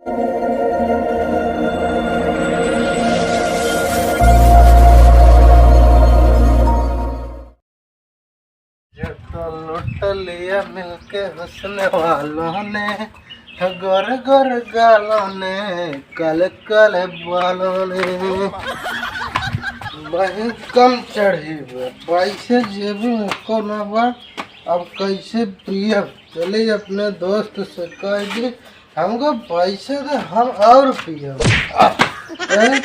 तो लुट लिया मिलके हुस्न वालों ने, गोर गोर गालों ने, कल कल बालों ने। वही कम चढ़ी पैसे जेब में को न बा। अब कैसे पिया? चले अपने दोस्त से कह दी हमको पैसे दे, हम और पिया।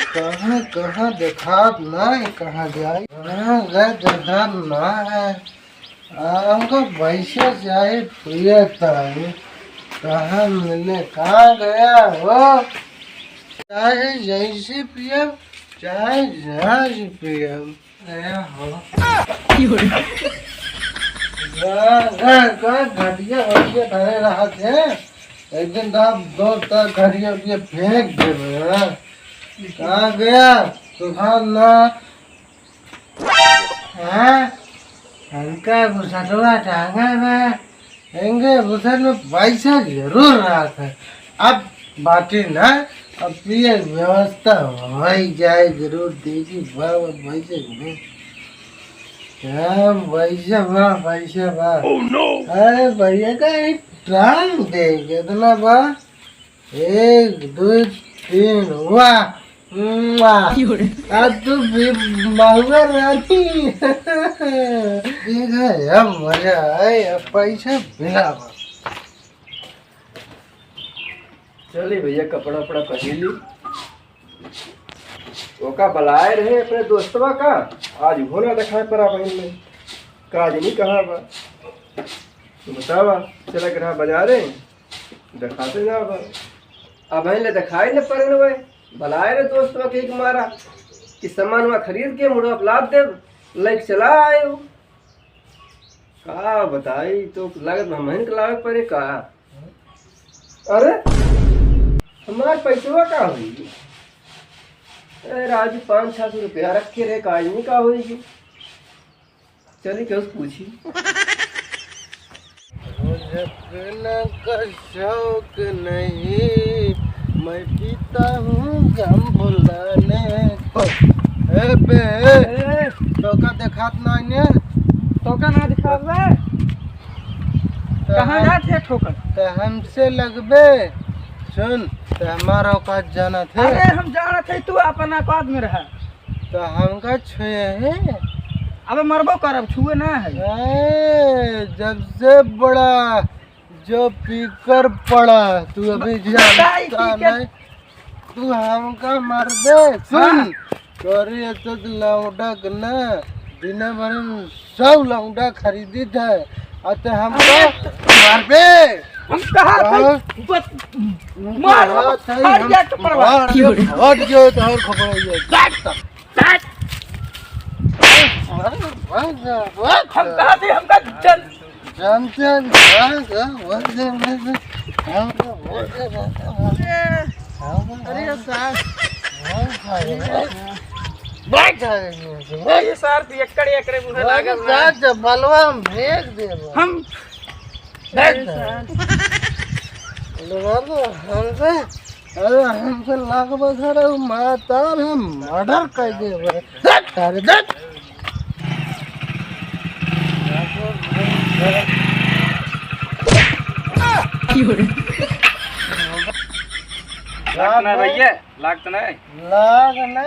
कहाँ कहाँ देखा ना, कहाँ जाए देखा ना है। हमको पैसे चाहिए पिया था, कहाँ मिले? कहाँ गया हो? चाहे जैसे पिया चाहे जहाँ से पिया हो। घटिया घटिया धरे रहा थे, एक दिन दो घड़िया भी फेंक दे। कहाँ गया तूफान ना? हल्का भूसटवा टांगा में हेंगे भूसट में पैसा जरूर रहा था। अब बाटी ना, अब पिए व्यवस्था हो जाए जरूर देगी। पैसे नहीं क्या? पैसा बा पैसा बा। अरे भैया का एक ट्रांग दे कितना बा? 1 2 3 वाह अब तो महुआ रानी। देखा अब मजा आए, अब पैसा मिला। चलिए भैया कपड़ा वपड़ा पहन ली। ओका बलाए रहे अपने दोस्तवा का, आज हो ना दिखाए पड़ा बहन में। काज नहीं कहा बा तो बतावा, चला ग्रह बाजारे दिखाते ना बा। अब बहन ले दिखाई न पड़े वे बलाए रहे दोस्तवा के मारा कि सामान वहाँ खरीद के मुड़ा लाद दे लाइक चला आए हो। का बताई तो लागत महन के लागत पड़े का। अरे हमारे पैसवा का होगी? राजू 500-600 रुपया रखे रहे, काज नहीं का होगी। चलिए क्या पूछी। मुझे पीने का शौक नहीं, मैं पीता हूँ गम भुलाने को। टोका देखात नहीं, टोका ना दिखा कहाँ जाते ठोकर? तो हमसे लगबे सुन, तो हमारा औकात जाना थे। अरे हम जाना थे, तू अपन औकात में रहा तो हमका छुए है। अब मरबो करब, छुए ना है। जब से बड़ा जो पीकर पड़ा, तू अभी जानता नहीं। तू हमका मर दे सुन। करे तो लौंडा ना दिन भर में 100 लौंडा खरीदी था, अतः हमको मार दे। हम कहा मार हट जा तो परवा हट गयो तो और खबर हो जाए। हम कहा थे हमका चल जानते अरे साहब बैठ ये सर तू एकड़ एकड़ मुझे लागल ना जब बलवा हम भेज दे हम हमसे। अरे हमसे लागबा खड़ा माता हम मर्डर कर दे। अरे देख लागत ना भैया, लागत ना लाग ना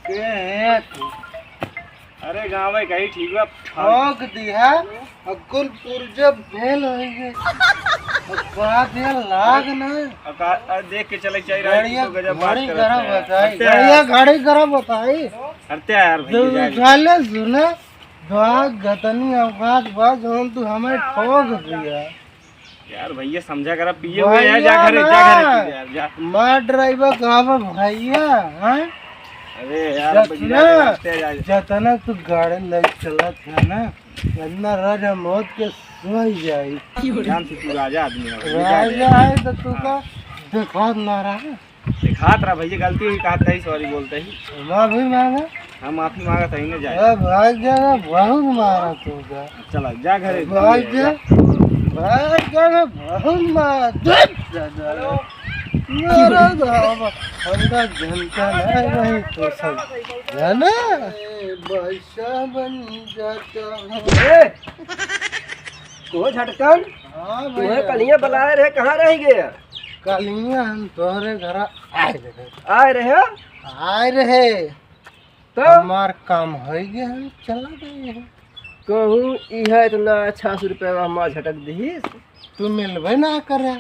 के है तू। अरे गाँव में कहीं ठीक बा ठोक दिया और कुल पुर्जा फेल हो गए। बात ये लाग ना देख के चले चाहिए। गाड़ियाँ गाड़ी गरम बताई, गाड़ियाँ गाड़ी गरम बताई। करते हैं यार भैया। उछाले सुना बात गतनी औकात बात जो तू हमें ठोक दिया यार भैया, समझा कर पिए हुए यार। जा घरे यार जा। मार ड्राइवर कहाँ पर भैया? हाँ अरे यार जतना तू गाड़ी ले चला था ना, इतना राजा मौत के सोई जाई। जान से तू राजा आदमी है। राजा है तो तू का दिखा ना रहा। दिखात रहा भैया, गलती हुई कहा था, सॉरी बोलते ही। माफी मांगा? हम माफी मांगा था ही ना जाए। भाग जा, बहुत मारा तू का। चला जा घरे भाग जा। भाग बहुत मार मेरा हमका जनता नहीं तो सब जाना बादशाह बन जाता हूँ। तो झटकन हाँ तुम्हें भैया कलियां बुलाए रहे, कहाँ रह गया? कलियां हम तोहरे घर आए रहे तो हमार काम हो गया हम चला गए हैं। कहूँ यह इतना अच्छा 100 रुपया हमार झटक दी। तू मिलबे ना करे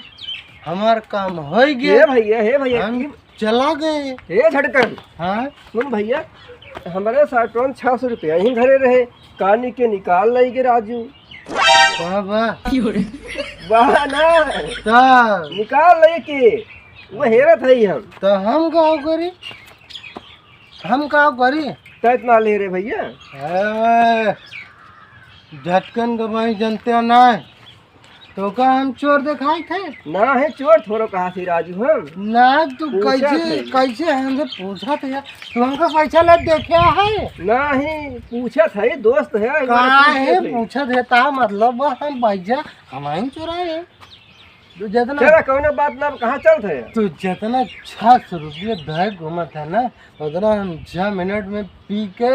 हमार काम हो हे गया भैया हम चला गए। हे झटकन हाँ सुन भैया, हमारे साथ 600 रुपया ही घरे रहे, कहानी के निकाल लाई के राजू। बाबा वाह ना तब निकाल लाई के वो हेरत है हम तो हम का करी तो इतना ले रहे भैया। ए, झटकन के भाई जनते ना तो का हम चोर दिखाई थे ना है चोर थोड़ा कहा थी राजू हम ना तू पूछा कैसे हमसे पूछा था तू हमका पैसा ले देखे है ना ही पूछा था, दोस्त है काहे पूछा देता मतलब हम भैया हमारी चुराए तू जितना चला कौन बात ना कहाँ चल थे तू जितना 600 रुपये दे घूमत है ना उतना हम 6 मिनट में पी के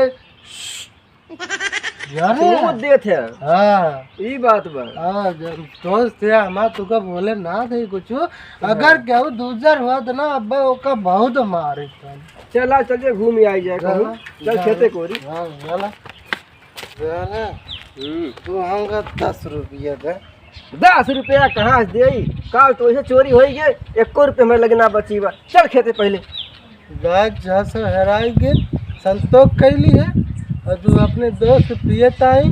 यार दे थे। हाँ ये बात बा दोस्त है हमारा तुका बोले ना थे कुछ अगर केहू दूसर हुआ तो ना अब ओका बहुत मारे चला चल घूम आई जाए कहूँ चल खेते कोरी। हाँ चला तू हमका 10 रुपया दे 10 रुपया कहाँ से दे काल तो ऐसे चोरी हो गए 1 रुपये में लगना बची बा। चल खेते पहले गाज जहाँ से हेराई के संतोष कैली है और तू अपने दोस्त पियता ही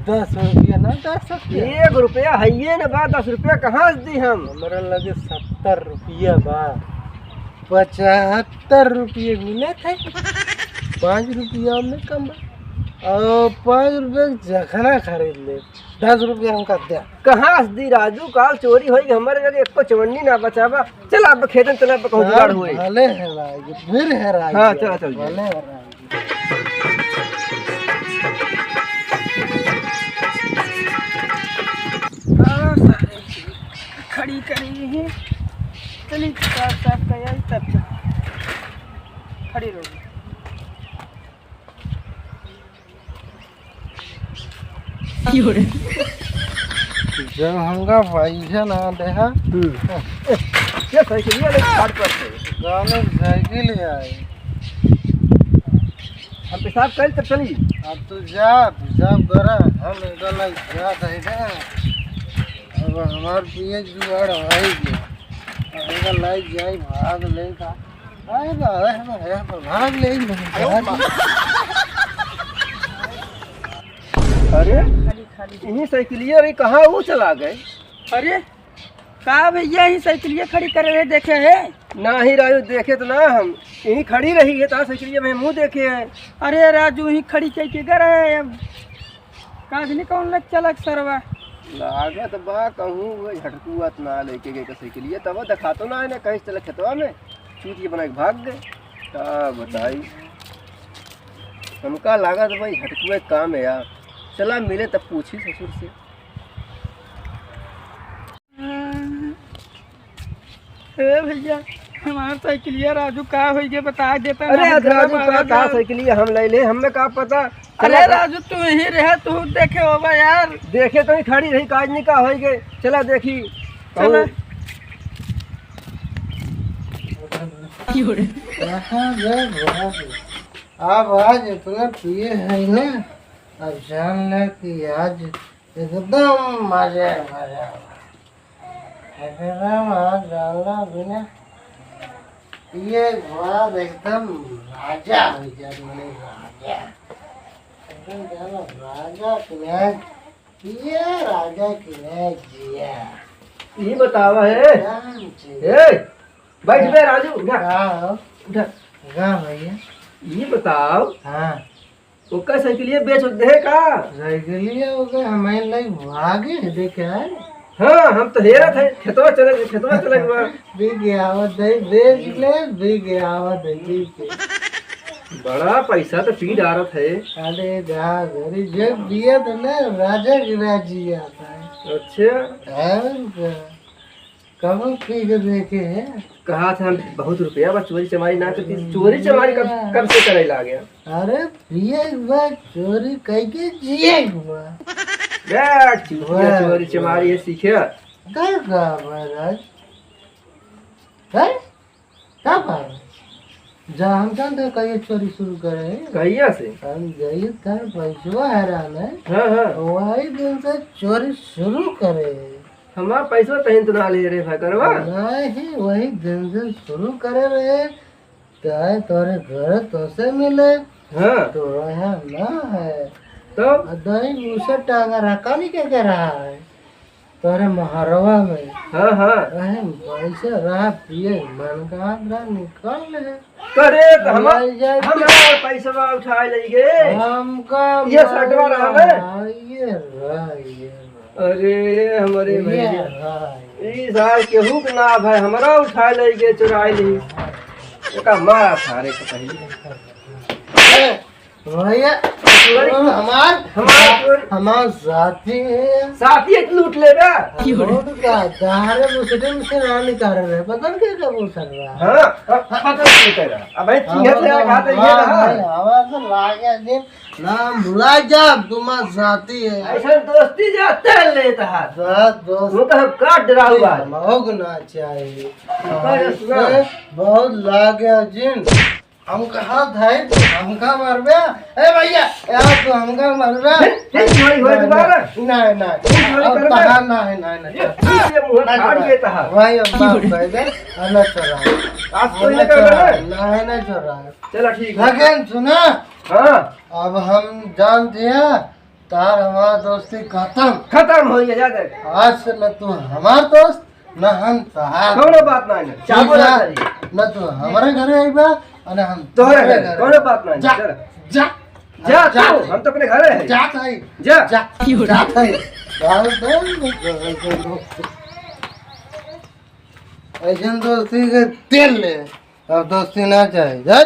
10 रुपया ना दे सकते 1 रुपया है ये ना बा 10 रुपया कहाँ से दी हम? हमारा लगे 70 रुपया बा 75 रुपये मिले थे 5 रुपया में कम और 5 रुपये जखना खरीद ले 10 रुपया हमका दे कहाँ से दी राजू काल चोरी हो गई हमारे लगे 1 चवन्नी ना बचावा। चल अब खेतन चला कहूँ जुगाड़ हुए भले हेराएगी फिर हेराएगी। हाँ चला चल भले हेराएगी खड़ी करी है चली साफ साफ कर तब चल खड़ी रहोगी। जब हमका पैसा ना दे ये साइकिल वाले घाट पर थे गाने साइकिल आए हम पेशाब कर तब चली। अब तो जा पेशाब करा हम निकल जात है ना अब हमार पिए जुगाड़ हो गया अब लाइक जाए भाग लेगा भाग ले अरे खाली खाली यही साइकिलिया रही कहाँ वो चला गए? अरे का भैया ही साइकिलिया खड़ी कर रहे देखे है? ना ही राजू देखे तो ना हम यही खड़ी रही है तार साइकिलिया में मुँह देखे हैं। अरे राजू ही खड़ी के कर है अब काजनी कौन लग चलक सरवा लागत बा कहूँ वो झटकुआत ना लेके गए का साइकिलिया तब देखा तो ना है कहीं चले खेतवा में चूतिया बना के भाग गए। क्या बताई हमका लागत भाई झटकुआ काम है यार। चला मिले तब पूछी ससुर से। अरे भैया हमारा साइकिलिया राजू का हो गया बता देता अरे ना, राजू हमारा का जाओ। साइकिलिया हम ले ले हमें का पता। अरे राजू तू यही रहे तू देखे होगा यार। देखे तो ही खड़ी रही काज नहीं का हो गए। चला देखी चला। अब आज इतना पिए है ना अब जान ले कि आज एकदम मजा एकदम आज डालना बिना ये बाद एकदम राजा हो जाए मैंने राजा एकदम जाना राजा किया पिए राजा किया जिया यही बतावा है। ए बैठ बे राजू उठा उठा। भैया ये बताओ हाँ ओका साइकिलिया बेच दे का? साइकिलिया हो गए हमारे लिए भागे देखे है हाँ हम तो हेरा थे खेतवा चले बिग आवत है देख ले बिग आवत है ठीक है बड़ा पैसा तो पी डारत है। अरे जा घरी जब दिया तो ना राजा की राजी आता है अच्छा, कब पी के देखे हैं? कहा था बहुत रुपया बस चोरी चमारी ना करती। चोरी चमारी कब से करे ला गया? अरे पिए हुआ चोरी कह के जिए हुआ बैठ चूतिया, चोरी चमारी ये सीखे। कर का महाराज है क्या बात जा हम जानते कहिए चोरी शुरू करे कहिया से? हम जाइए कर पैसा हैरान है हाँ हाँ, वही दिन से चोरी शुरू करे हमारा पैसा तहन तो ना ले रहे भकरवा। नहीं वही दिन से शुरू करे रहे चाहे तोरे घर तो से मिले हाँ तो यहाँ ना है तो दही उसे टांगा रखा नहीं क्या कह रहा है तोरे महरवा में हाँ हाँ पैसे रहा पिए मन का निकल ले करे तो हमारा पैसा उठा लेंगे। हमका ये सटवा रहा है। ये ये अरे हमारे भैया ये इस साल केहू के ना भाई हमारा उठा लेंगे चुरा ली का मारा थारे को पहले भैया हमार साथी है साथी लूट लेगा। रोड का दाहरे मुसरे में से ना निकाल रहे पता नहीं क्या बोल सक रहा हाँ पता नहीं तेरा अब भाई चिंगत से खाते ये ना हमारा तो लागे दिन नाम भुला जा तुम्हारा साथी है ऐसा दोस्ती जाते हैं लेता है दोस्त वो तो काट डरा हुआ है। महोगना चाहिए सुना। बहुत लागे जिन हम कहा था हमका मरबे ए भैया यार तू हमका मरबे चोरी हो दोबारा नहीं नहीं अब तहा नहीं नहीं ये मुंह फाड़ देता है भाई अब बाप भाई दे अलग चला आज कोई नहीं कर रहा है। नहीं नहीं चला चलो ठीक है। लेकिन सुना हाँ अब हम जानते हैं तार हमारा दोस्ती खत्म हो गया जाते आज से न तू हमार दोस्त न हम तहार कोनो बात नहीं चाबो ना करी न तू हमारे घरे आइबा और हम तोहरे घर कोनो बात नहीं। जा चल जा जा तू हम तो अपने घर है। जा भाई जा जा जा भाई ऐसा दोस्ती के तेल ले अब दोस्ती ना चाहे जा।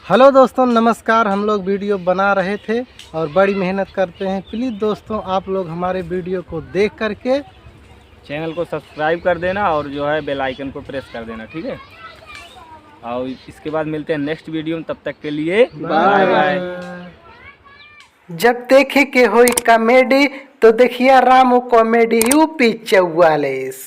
हेलो दोस्तों नमस्कार। हम लोग वीडियो बना रहे थे और बड़ी मेहनत करते हैं। प्लीज़ दोस्तों आप लोग हमारे वीडियो को देख करके चैनल को सब्सक्राइब कर देना और जो है बेल आइकन को प्रेस कर देना, ठीक है। और इसके बाद मिलते हैं नेक्स्ट वीडियो में, तब तक के लिए बाय बाय। जब देखे के होई कॉमेडी तो देखिए रामू कॉमेडी यूपी 44।